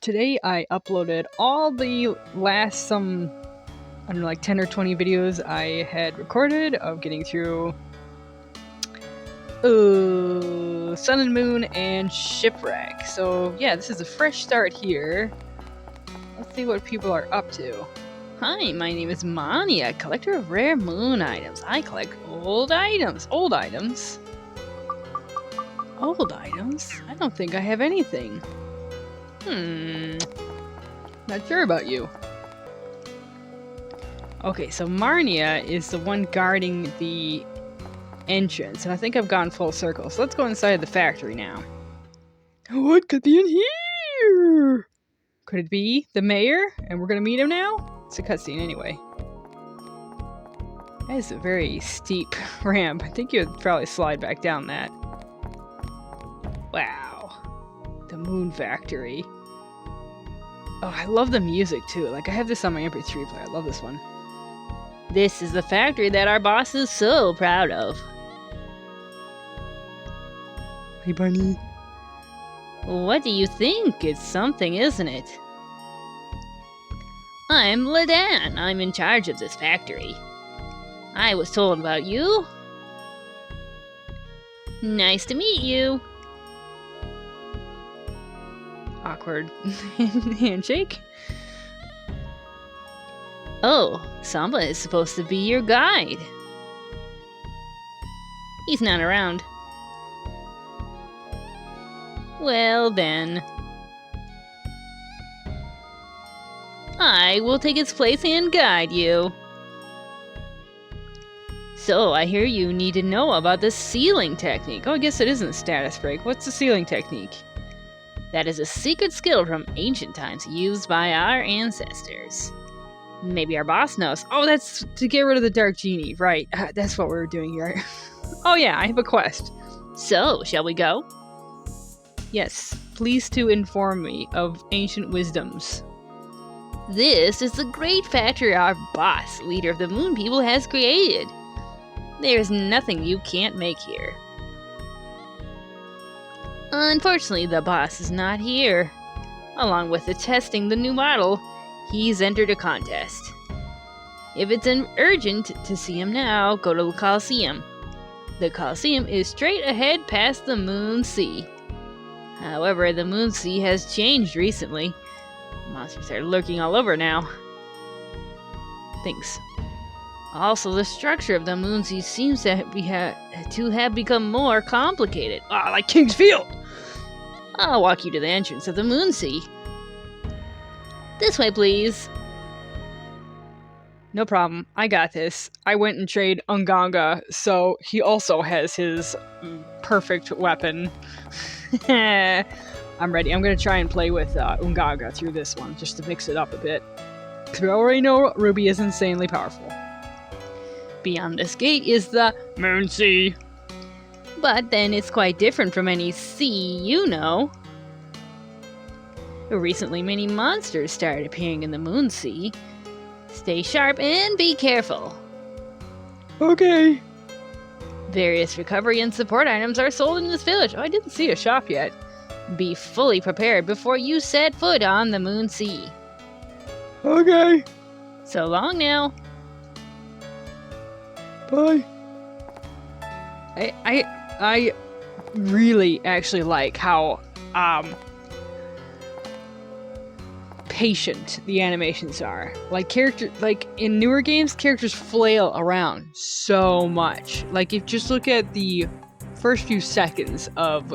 Today I uploaded all the last I don't know, like 10 or 20 videos I had recorded of getting through Sun and Moon and Shipwreck. So yeah, this is a fresh start here. Let's see what people are up to. Hi, my name is Moonsea, collector of rare moon items. I collect old items. Old items? Old items? I don't think I have anything. Not sure about you. Okay, so Marnia is the one guarding the entrance, and I think I've gone full circle. So let's go inside the factory now. What could be in here? Could it be the mayor? And we're gonna meet him now? It's a cutscene anyway. That is a very steep ramp. I think you'd probably slide back down that. Wow. The Moon Factory. Oh, I love the music too. Like, I have this on my MP3 player. I love this one. This is the factory that our boss is so proud of. Hey, Bunny. What do you think? It's something, isn't it? I'm Ladan. I'm in charge of this factory. I was told about you. Nice to meet you. Awkward handshake. Oh, Samba is supposed to be your guide. He's not around. Well then. I will take his place and guide you. So, I hear you need to know about the sealing technique. Oh, I guess it isn't status break. What's the sealing technique? That is a secret skill from ancient times used by our ancestors. Maybe our boss knows. Oh, that's to get rid of the Dark Genie. Right, that's what we were doing here. Oh yeah, I have a quest. So, shall we go? Yes, please to inform me of ancient wisdoms. This is the great factory our boss, leader of the Moon People, has created. There's nothing you can't make here. Unfortunately, the boss is not here. Along with testing the new model, he's entered a contest. If it's urgent to see him now, go to the Coliseum. The Coliseum is straight ahead past the Moonsea. However, the Moonsea has changed recently. Monsters are lurking all over now. Thanks. Also, the structure of the Moonsea seems to have become more complicated. Like King's Field! I'll walk you to the entrance of the Moonsea. This way, please. No problem. I got this. I went and traded Unganga, so he also has his perfect weapon. I'm ready. I'm going to try and play with Unganga through this one, just to mix it up a bit. Because we already know Ruby is insanely powerful. Beyond this gate is the Moonsea. But then it's quite different from any sea you know. Recently, many monsters started appearing in the Moonsea. Stay sharp and be careful. Okay. Various recovery and support items are sold in this village. Oh, I didn't see a shop yet. Be fully prepared before you set foot on the Moonsea. Okay. So long now. Bye. I really actually like how patient the animations are. Like in newer games, characters flail around so much. Like if just look at the first few seconds of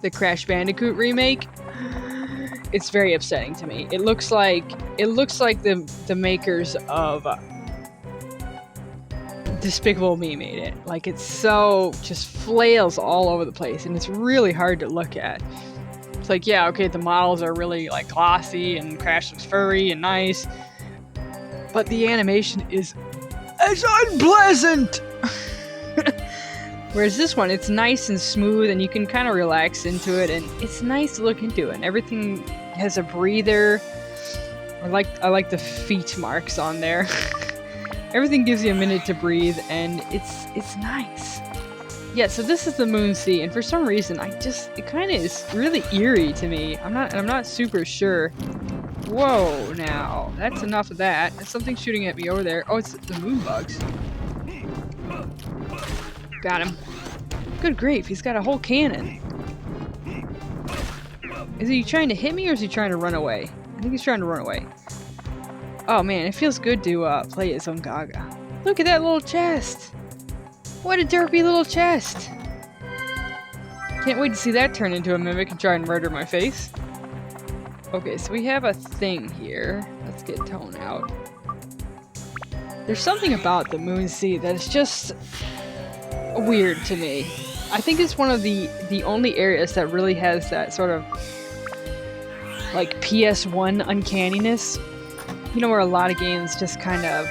the Crash Bandicoot remake, it's very upsetting to me. It looks like the makers of Despicable Me made it. Like, it's so just flails all over the place, and it's really hard to look at. It's like, yeah, okay, the models are really like glossy and Crash looks furry and nice, but the animation is unpleasant. Whereas this one, it's nice and smooth, and you can kind of relax into it, and it's nice to look into it. And everything has a breather. I like the feet marks on there. Everything gives you a minute to breathe, and it's nice. Yeah, so this is the Moonsea, and for some reason, it kind of is really eerie to me. I'm not super sure. Whoa, now, that's enough of that. There's something shooting at me over there. Oh, it's the moon bugs. Got him. Good grief, he's got a whole cannon. Is he trying to hit me, or is he trying to run away? I think he's trying to run away. Oh man, it feels good to play as Ungaga. Look at that little chest! What a derpy little chest! Can't wait to see that turn into a mimic and try and murder my face. Okay, so we have a thing here. Let's get Tone out. There's something about the Moonsea that is just weird to me. I think it's one of the only areas that really has that sort of like PS1 uncanniness. You know, where a lot of games just kind of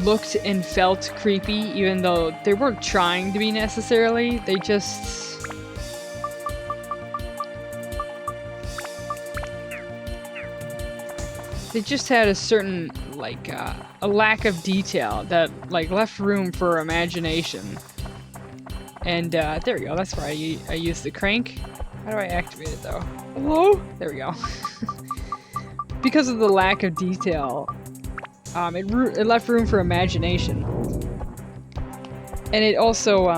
looked and felt creepy, even though they weren't trying to be necessarily. They just... had a certain, like, a lack of detail that, like, left room for imagination. And, there we go, that's where I use the crank. How do I activate it, though? Hello? There we go. Because of the lack of detail, it left room for imagination. And it also,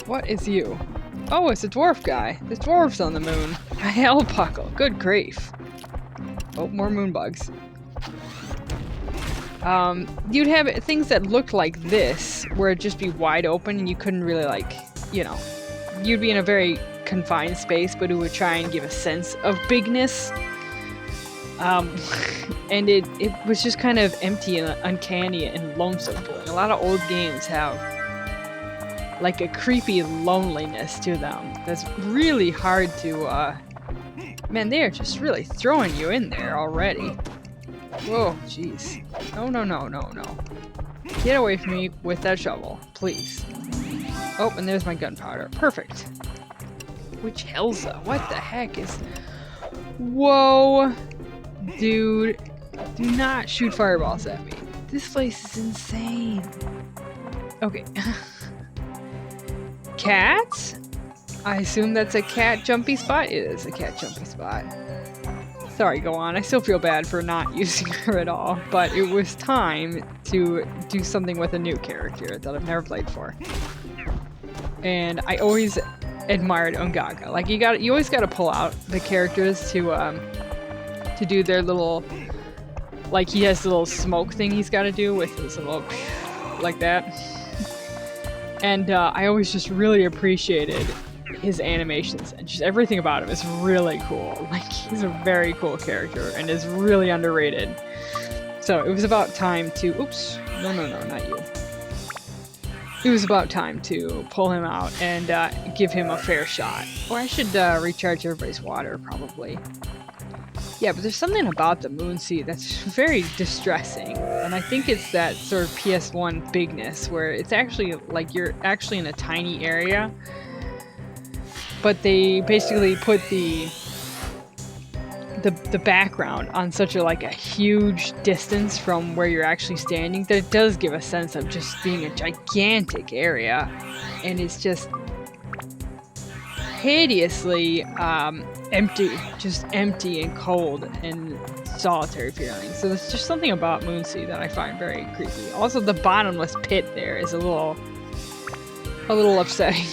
what is you? Oh, it's a dwarf guy. The dwarf's on the moon. A hell puckle. Good grief. Oh, more moon bugs. You'd have things that looked like this, where it'd just be wide open and you couldn't really, like, you know, you'd be in a very confined space, but it would try and give a sense of bigness. And it was just kind of empty and uncanny and lonesome feeling. A lot of old games have like a creepy loneliness to them that's really hard to, man, they're just really throwing you in there already. Whoa, jeez. No. Get away from me with that shovel, please. Oh, and there's my gunpowder. Perfect. Which Helza? What the heck is... Whoa! Dude, do not shoot fireballs at me. This place is insane. Okay. Cats? I assume that's a cat jumpy spot? It is a cat jumpy spot. Sorry, go on. I still feel bad for not using her at all, but it was time to do something with a new character that I've never played for. And I always admired Ungaga. Like, you always gotta pull out the characters to do their little, like, he has the little smoke thing he's gotta do with his little, like that. And I always just really appreciated his animations, and just everything about him is really cool. Like, he's a very cool character and is really underrated. So it was about time to, oops, no, not you. It was about time to pull him out and give him a fair shot. Or I should recharge everybody's water, probably. Yeah, but there's something about the Moonsea that's very distressing. And I think it's that sort of PS1 bigness, where it's actually, like, you're actually in a tiny area. But they basically put the background on such a, like, a huge distance from where you're actually standing that it does give a sense of just being a gigantic area. And it's just hideously empty, just empty and cold and solitary feeling. So there's just something about Moonsea that I find very creepy. Also, the bottomless pit there is a little upsetting.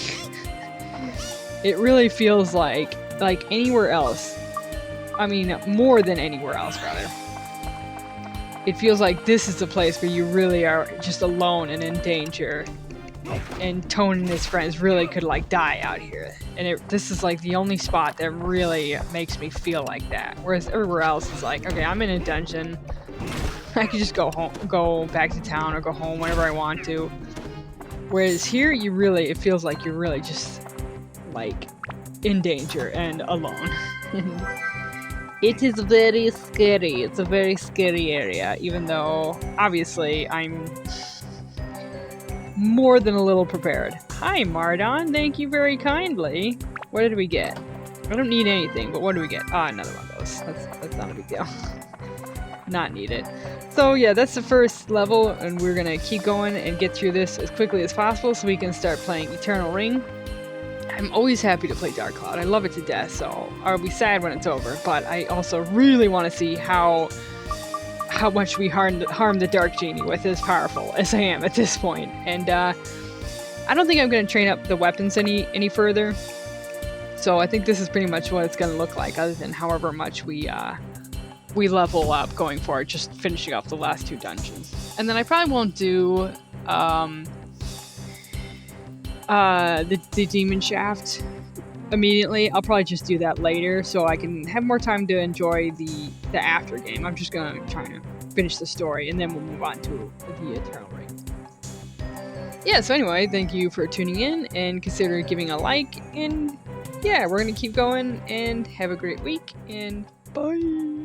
It really feels like anywhere else. I mean, more than anywhere else, rather. It feels like this is the place where you really are just alone and in danger. And Tone and his friends really could, like, die out here. And this is, like, the only spot that really makes me feel like that. Whereas everywhere else is like, okay, I'm in a dungeon. I can just go home, go back to town, or go home whenever I want to. Whereas here, it feels like you're really just, like, in danger and alone. It is very scary. It's a very scary area, even though, obviously, I'm more than a little prepared. Hi, Mardon. Thank you very kindly. What did we get? I don't need anything, but what do we get? Ah, another one of those. That's not a big deal. not need it. So yeah, that's the first level, and we're gonna keep going and get through this as quickly as possible so we can start playing Eternal Ring. I'm always happy to play Dark Cloud. I love it to death, so I'll be sad when it's over, but I also really want to see how much we harm the Dark Genie with as powerful as I am at this point. And I don't think I'm going to train up the weapons any further. So I think this is pretty much what it's going to look like, other than however much we level up going forward, just finishing off the last 2 dungeons. And then I probably won't do the Demon Shaft immediately. I'll probably just do that later so I can have more time to enjoy the after game. I'm just going to try to finish the story, and then we'll move on to the Eternal Ring. Yeah, so anyway, thank you for tuning in, and consider giving a like, and yeah, we're going to keep going, and have a great week, and bye!